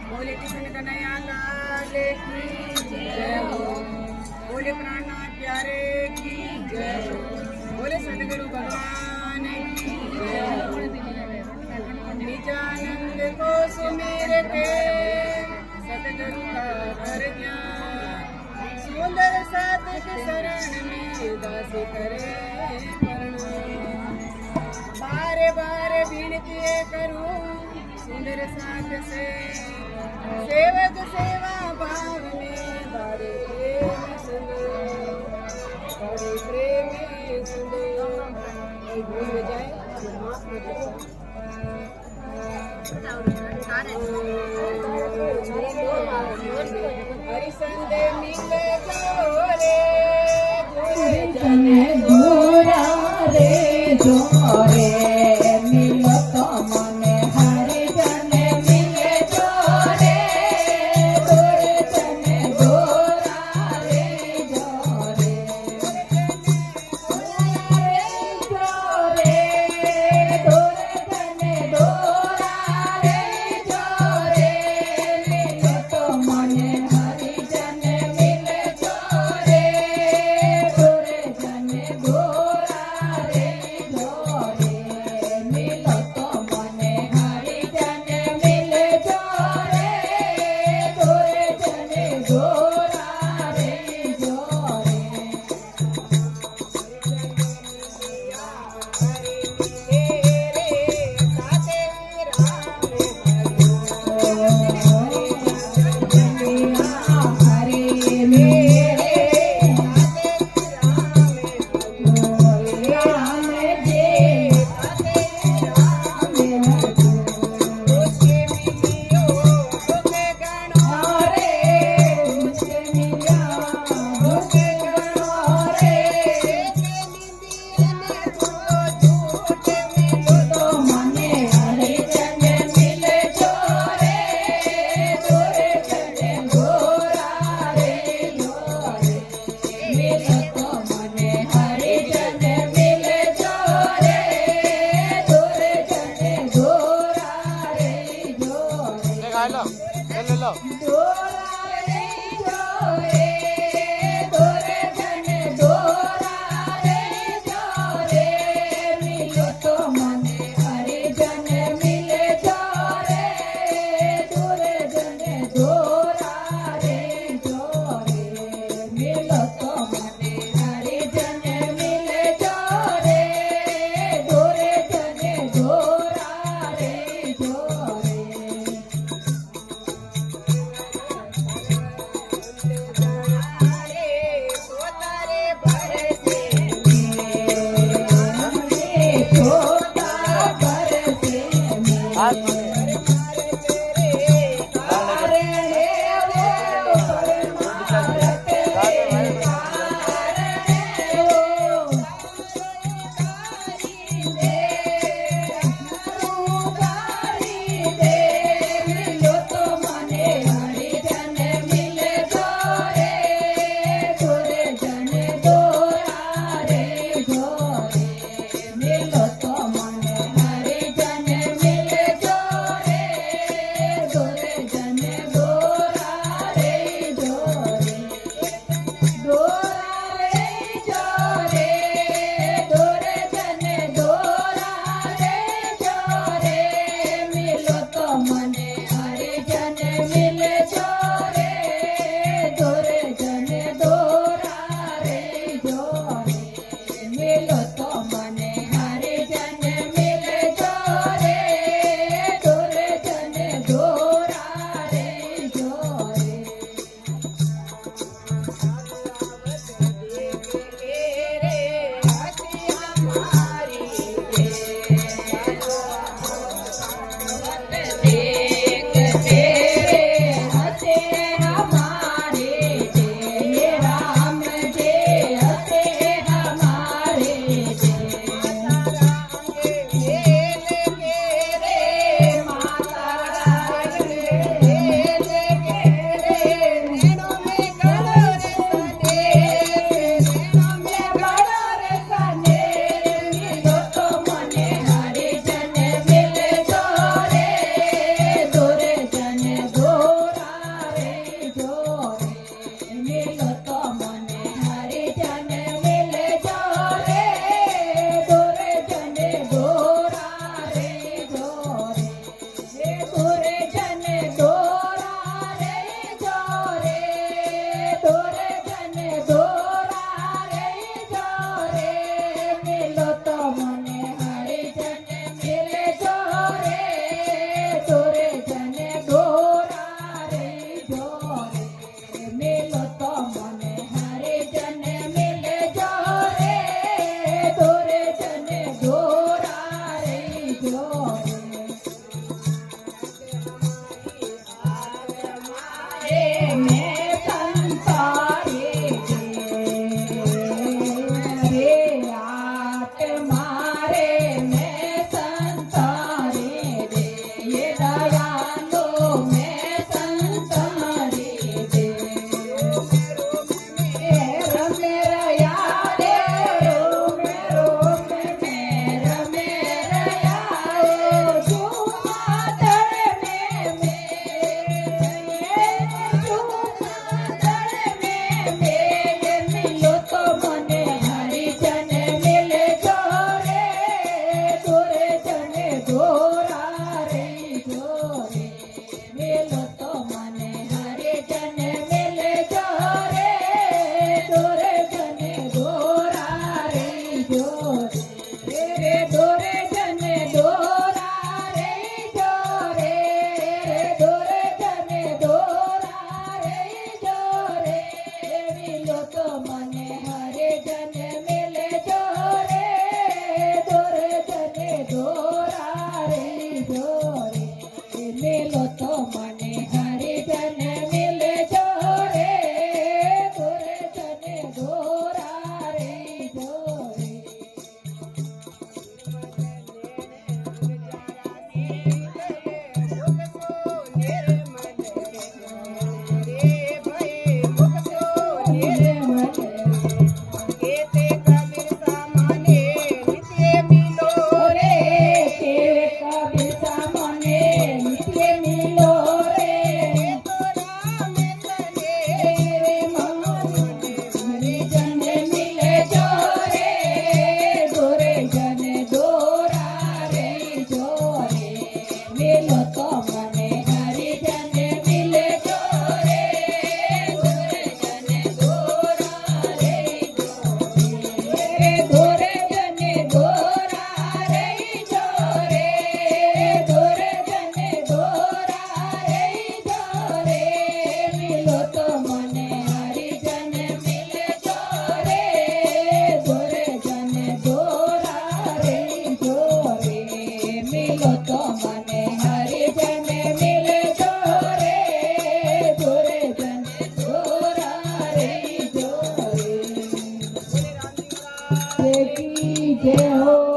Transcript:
बोले कृष्ण कन्हैया लाल की जय हो। बोले प्राणनाथ प्यारे की जय हो। बोले सदगुरु भगवान की जय हो। निजानंद को सुमेर के सदगुरु का कर ज्ञान सुंदर साधक शरण में दास करे प्रणाम। बारे बारे विनती करूं सुंदर साथ से सेवक सेवा भाव में बड़े प्रेम सुनो बड़े प्रेम सुनो। भूल में जाए तो माफ न करो। हरिसंद मिले जोरे जने गोरा रे जोरे मिलो तो मने हरि जने मिले जोरे गोरे जने गोरा रे जोरे जोरे गोरे जने गोरा रे जोरे मिलो तो मने हरि जने मिले जोरे गोरे जने गोरा रे जोरे मिलो तो मने हरि जने मिले जोरे गोरे जने गोरा रे जोरे हरे मेरे राम जी हरे तुझसे मिला मुझे गणोरे तो मने हरे जने मिले जोरे गोरे जने गोरा रे जोरे मिलो तो मने हरे जने मिले जोरे गोरे जने गोरा रे जोरे गोरा रे जोरे गोरे जने गोरा रे जोरे मिलो तो मने हरे जने मिले जोरे गोरे जने गोरा रे जोरे मिलो तो मने हरे जने मिले जोरे गोरे जने गोरा रे जोरे छोटा बरसे मिलो तो की जय हो।